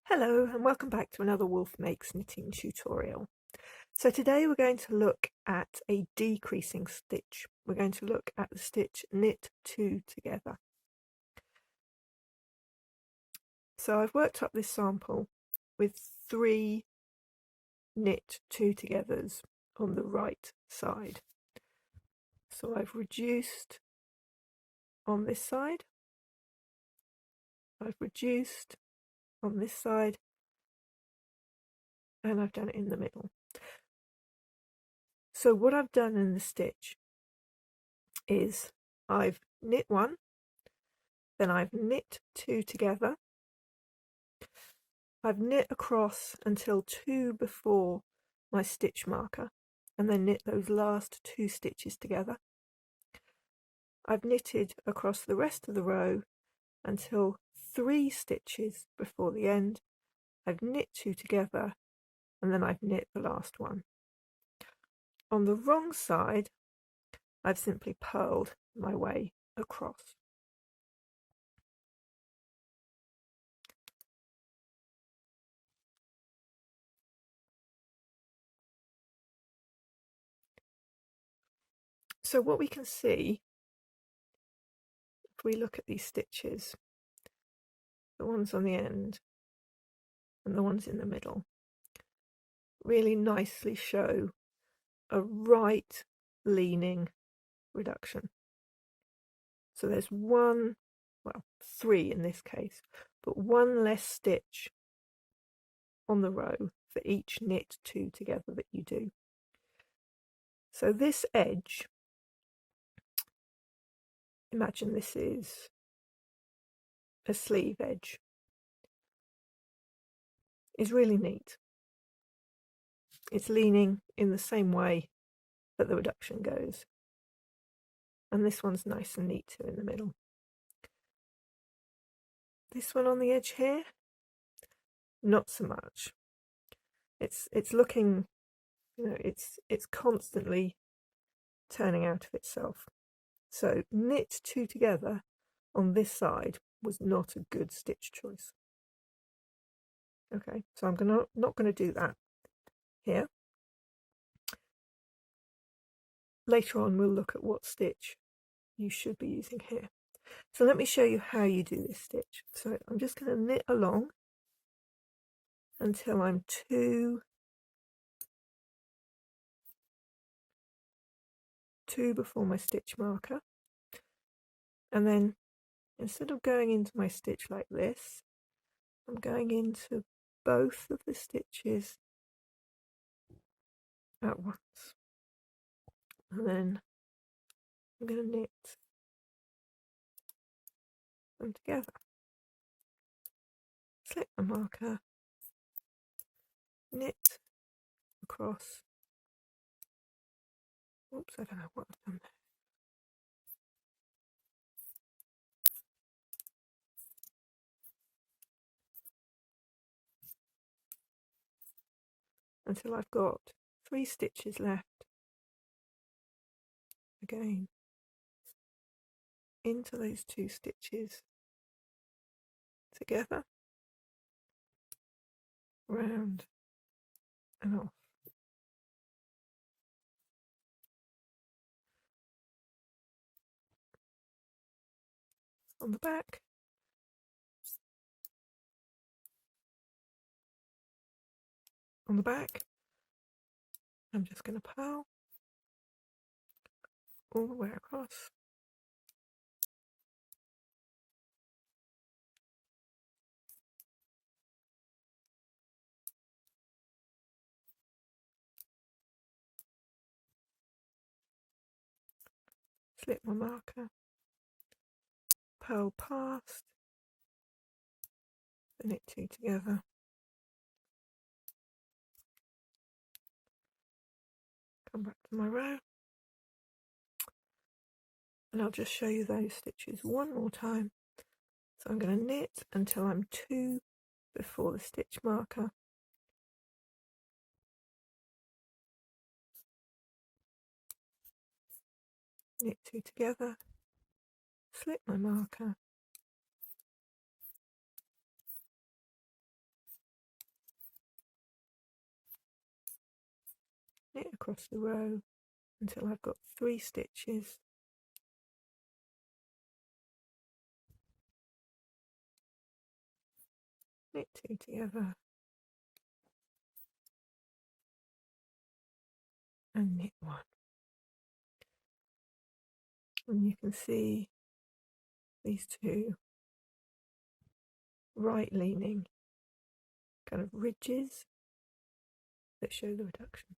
Hello and welcome back to another Wolf Makes knitting tutorial. So today we're going to look at a decreasing stitch. We're going to look at the stitch knit two together. So I've worked up this sample with 3 knit two togethers on the right side. So I've reduced on this side, I've reduced on this side, and I've done it in the middle. So what I've done in the stitch is I've knit one, then I've knit 2 together, I've knit across until 2 before my stitch marker, and then knit those last 2 stitches together. I've knitted across the rest of the row until 3 stitches before the end. I've knit 2 together, and then I've knit the last one. On the wrong side, I've simply purled my way across. So what we can see, if we look at these stitches, the ones on the end and the ones in the middle, really nicely show a right leaning reduction. So there's 3 in this case, but 1 less stitch on the row for each knit 2 together that you do. So this edge, imagine this is a sleeve edge, is really neat. It's leaning in the same way that the reduction goes. And this one's nice and neat too in the middle. This one on the edge here, not so much. It's looking, it's constantly turning out of itself. So knit 2 together on this side was not a good stitch choice. Okay, so I'm not going to do that here. Later on we'll look at what stitch you should be using here. So let me show you how you do this stitch. So I'm just going to knit along until I'm 2 before my stitch marker, and then instead of going into my stitch like this, I'm going into both of the stitches at once, and then I'm going to knit them together, slip my marker, knit across. Oops, I don't know what I've done there. Until I've got 3 stitches left. Again, into those 2 stitches together, round and off. On the back, I'm just going to purl all the way across. Slip my marker, purl past, knit 2 together, come back to my row, and I'll just show you those stitches one more time. So I'm going to knit until I'm 2 before the stitch marker, knit 2 together, slip my marker, knit across the row until I've got 3 stitches, knit 2 together and knit 1. And you can see these two right leaning kind of ridges that show the reduction.